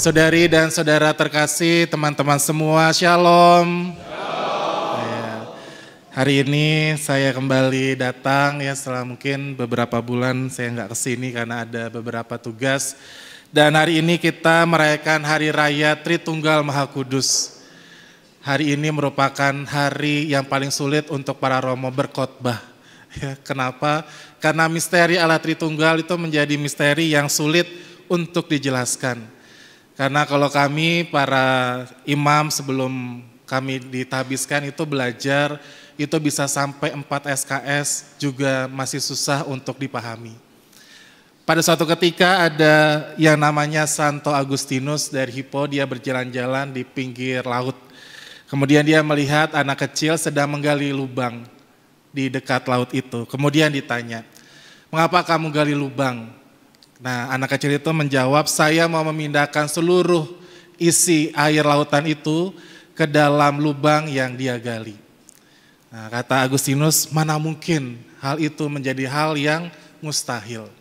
Saudari dan saudara terkasih, teman-teman semua, shalom. Ya, hari ini saya kembali datang ya setelah mungkin beberapa bulan saya nggak kesini karena ada beberapa tugas. Dan hari ini kita merayakan Hari Raya Tritunggal Maha Kudus. Hari ini merupakan hari yang paling sulit untuk para romo berkhotbah. Ya, kenapa? Karena misteri Allah Tritunggal itu menjadi misteri yang sulit untuk dijelaskan. Karena kalau kami para imam sebelum kami ditabiskan itu belajar, itu bisa sampai 4 SKS juga masih susah untuk dipahami. Pada suatu ketika ada yang namanya Santo Agustinus dari Hippo, dia berjalan-jalan di pinggir laut. Kemudian dia melihat anak kecil sedang menggali lubang di dekat laut itu. Kemudian ditanya, "Mengapa kamu gali lubang?" Nah, anak kecil itu menjawab, "Saya mau memindahkan seluruh isi air lautan itu ke dalam lubang yang dia gali." Nah, kata Agustinus, mana mungkin hal itu menjadi hal yang mustahil.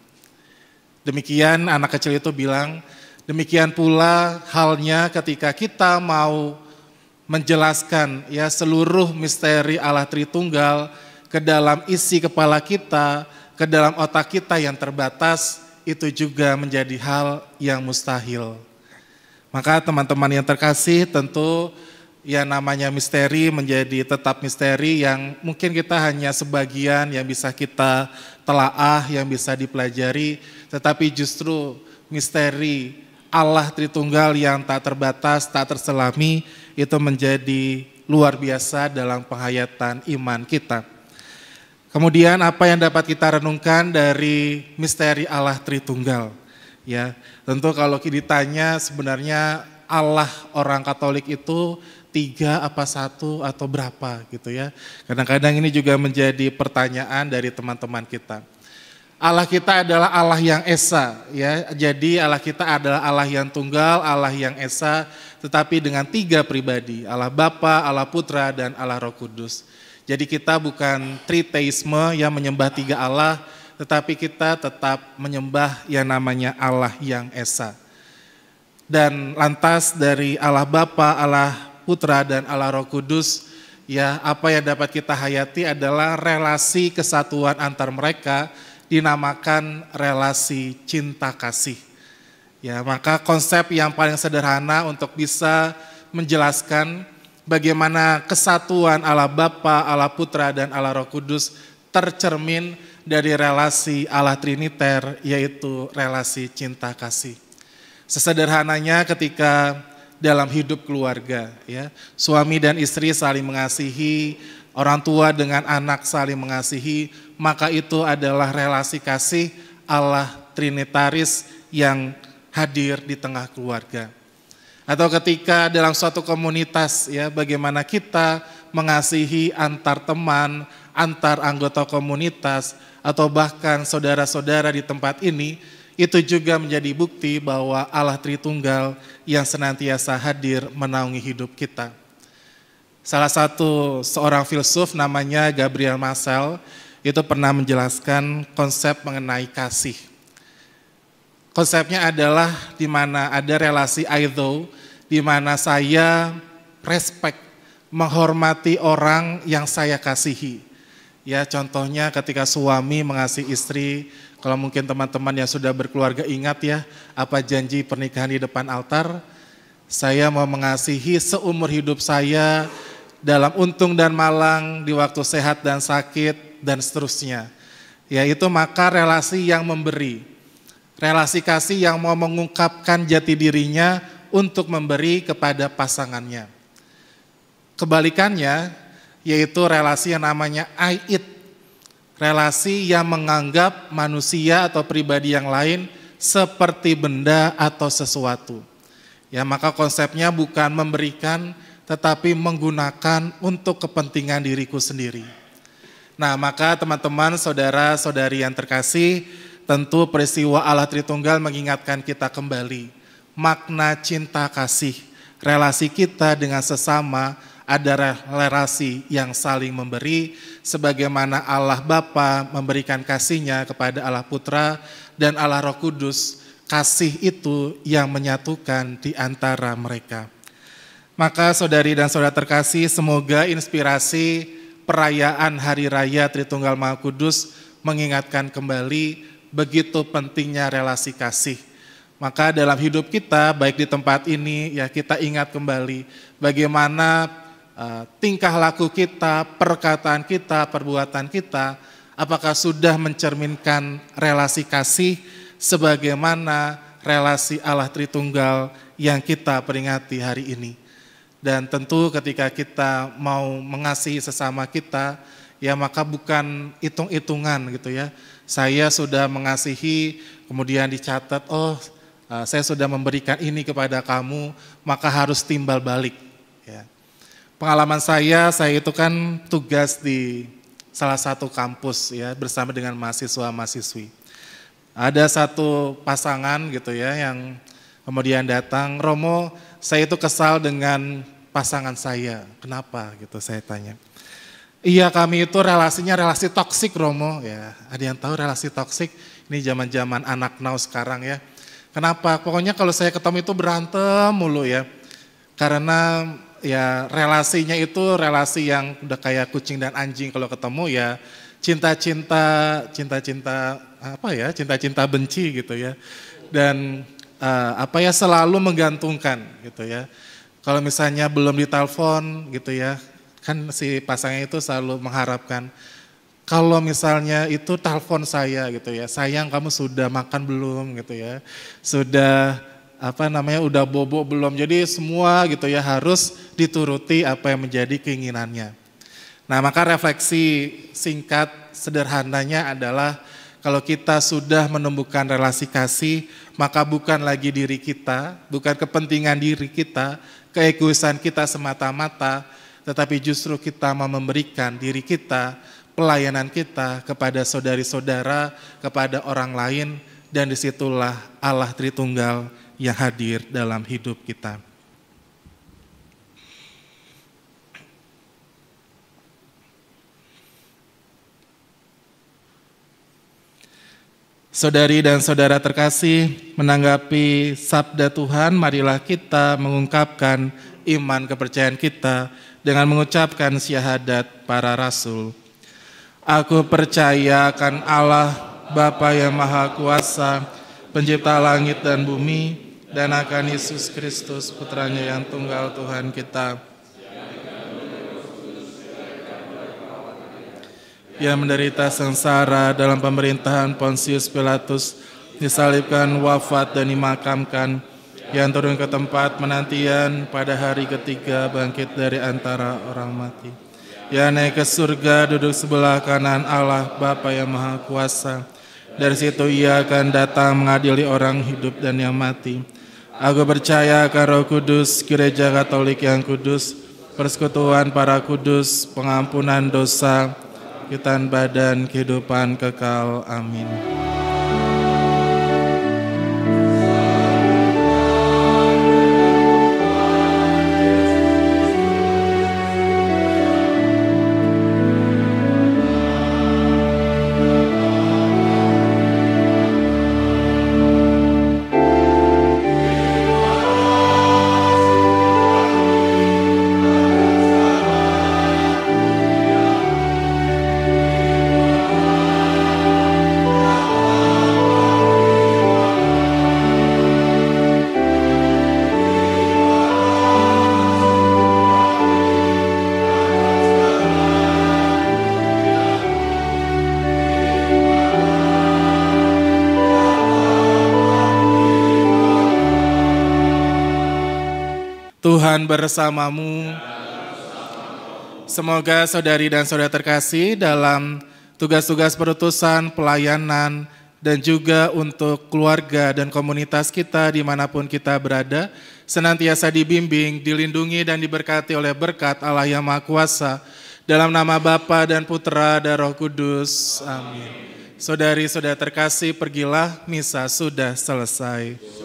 Demikian anak kecil itu bilang, demikian pula halnya ketika kita mau menjelaskan ya seluruh misteri Allah Tritunggal ke dalam isi kepala kita, ke dalam otak kita yang terbatas, itu juga menjadi hal yang mustahil. Maka teman-teman yang terkasih, tentu yang namanya misteri menjadi tetap misteri yang mungkin kita hanya sebagian yang bisa kita telaah, yang bisa dipelajari, tetapi justru misteri Allah Tritunggal yang tak terbatas, tak terselami, itu menjadi luar biasa dalam penghayatan iman kita. Kemudian apa yang dapat kita renungkan dari misteri Allah Tritunggal? Ya, tentu kalau ditanya sebenarnya Allah orang Katolik itu 3 apa 1 atau berapa gitu ya. Kadang-kadang ini juga menjadi pertanyaan dari teman-teman kita. Allah kita adalah Allah yang esa ya. Jadi Allah kita adalah Allah yang tunggal, Allah yang esa, tetapi dengan 3 pribadi, Allah Bapa, Allah Putra dan Allah Roh Kudus. Jadi kita bukan triteisme yang menyembah 3 Allah, tetapi kita tetap menyembah yang namanya Allah yang esa. Dan lantas dari Allah Bapa, Allah Putra dan Allah Roh Kudus, ya apa yang dapat kita hayati adalah relasi kesatuan antar mereka dinamakan relasi cinta kasih. Ya, maka konsep yang paling sederhana untuk bisa menjelaskan bagaimana kesatuan Allah Bapa, Allah Putra, dan Allah Roh Kudus tercermin dari relasi Allah Triniter, yaitu relasi cinta kasih. Sesederhananya ketika dalam hidup keluarga, ya, suami dan istri saling mengasihi, orang tua dengan anak saling mengasihi, maka itu adalah relasi kasih Allah Trinitaris yang hadir di tengah keluarga. Atau ketika dalam suatu komunitas ya bagaimana kita mengasihi antar teman, antar anggota komunitas atau bahkan saudara-saudara di tempat ini, itu juga menjadi bukti bahwa Allah Tritunggal yang senantiasa hadir menaungi hidup kita. Salah satu seorang filsuf namanya Gabriel Marcel itu pernah menjelaskan konsep mengenai kasih. Konsepnya adalah di mana ada relasi aidho, di mana saya respect, menghormati orang yang saya kasihi. Ya, contohnya ketika suami mengasihi istri, kalau mungkin teman-teman yang sudah berkeluarga ingat ya, apa janji pernikahan di depan altar? Saya mau mengasihi seumur hidup saya dalam untung dan malang, di waktu sehat dan sakit, dan seterusnya. Ya, itu maka relasi yang memberi. Relasi kasih yang mau mengungkapkan jati dirinya untuk memberi kepada pasangannya. Kebalikannya, yaitu relasi yang namanya I it. Relasi yang menganggap manusia atau pribadi yang lain seperti benda atau sesuatu. Ya, maka konsepnya bukan memberikan, tetapi menggunakan untuk kepentingan diriku sendiri. Nah, maka teman-teman, saudara-saudari yang terkasih, tentu peristiwa Allah Tritunggal mengingatkan kita kembali makna cinta kasih, relasi kita dengan sesama ada relasi yang saling memberi, sebagaimana Allah Bapa memberikan kasih-Nya kepada Allah Putra dan Allah Roh Kudus kasih itu yang menyatukan di antara mereka. Maka saudari dan saudara terkasih, semoga inspirasi perayaan Hari Raya Tritunggal Maha Kudus mengingatkan kembali begitu pentingnya relasi kasih. Maka dalam hidup kita, baik di tempat ini, ya kita ingat kembali bagaimana tingkah laku kita, perkataan kita, perbuatan kita, apakah sudah mencerminkan relasi kasih sebagaimana relasi Allah Tritunggal yang kita peringati hari ini. Dan tentu ketika kita mau mengasihi sesama kita, ya maka bukan hitung-hitungan gitu ya. Saya sudah mengasihi, kemudian dicatat, saya sudah memberikan ini kepada kamu, maka harus timbal balik. Ya. Pengalaman saya itu kan tugas di salah satu kampus ya bersama dengan mahasiswa-mahasiswi. Ada satu pasangan gitu ya yang kemudian datang, Romo, saya itu kesal dengan pasangan saya. Kenapa gitu saya tanya. Iya, kami itu relasinya relasi toksik, Romo. Ya, ada yang tahu relasi toksik? Ini zaman-zaman anak now sekarang ya. Kenapa? Pokoknya kalau saya ketemu itu berantem mulu ya. Karena ya relasinya itu relasi yang udah kayak kucing dan anjing, kalau ketemu ya cinta-cinta benci gitu ya. Dan selalu menggantungkan gitu ya. Kalau misalnya belum ditelepon gitu ya, kan si pasangan itu selalu mengharapkan, kalau misalnya itu telepon saya gitu ya, sayang kamu sudah makan belum gitu ya, sudah udah bobo belum, jadi semua gitu ya harus dituruti apa yang menjadi keinginannya. Nah maka refleksi singkat sederhananya adalah kalau kita sudah menumbuhkan relasi kasih, maka bukan lagi diri kita, bukan kepentingan diri kita, keegoisan kita semata-mata, tetapi justru kita mau memberikan diri kita, pelayanan kita kepada saudari-saudara, kepada orang lain, dan disitulah Allah Tritunggal yang hadir dalam hidup kita. Saudari dan saudara terkasih, menanggapi sabda Tuhan, marilah kita mengungkapkan iman kepercayaan kita dengan mengucapkan syahadat para rasul. Aku percaya akan Allah, Bapa yang Maha Kuasa, Pencipta langit dan bumi, dan akan Yesus Kristus, Putranya yang tunggal Tuhan kita, yang menderita sengsara dalam pemerintahan Pontius Pilatus, disalibkan, wafat dan dimakamkan, yang turun ke tempat penantian, pada hari ketiga bangkit dari antara orang mati, yang naik ke surga, duduk sebelah kanan Allah Bapa yang Maha Kuasa. Dari situ ia akan datang mengadili orang hidup dan yang mati. Aku percaya akan Roh Kudus, Gereja Katolik yang kudus, persekutuan para kudus, pengampunan dosa, bangkitan badan, kehidupan kekal. Amin. Tuhan bersamamu. Semoga saudari dan saudara terkasih dalam tugas-tugas perutusan, pelayanan, dan juga untuk keluarga dan komunitas kita dimanapun kita berada, senantiasa dibimbing, dilindungi, dan diberkati oleh berkat Allah yang Maha Kuasa, dalam nama Bapa dan Putra dan Roh Kudus. Amin. Saudari-saudara terkasih, pergilah, misa sudah selesai.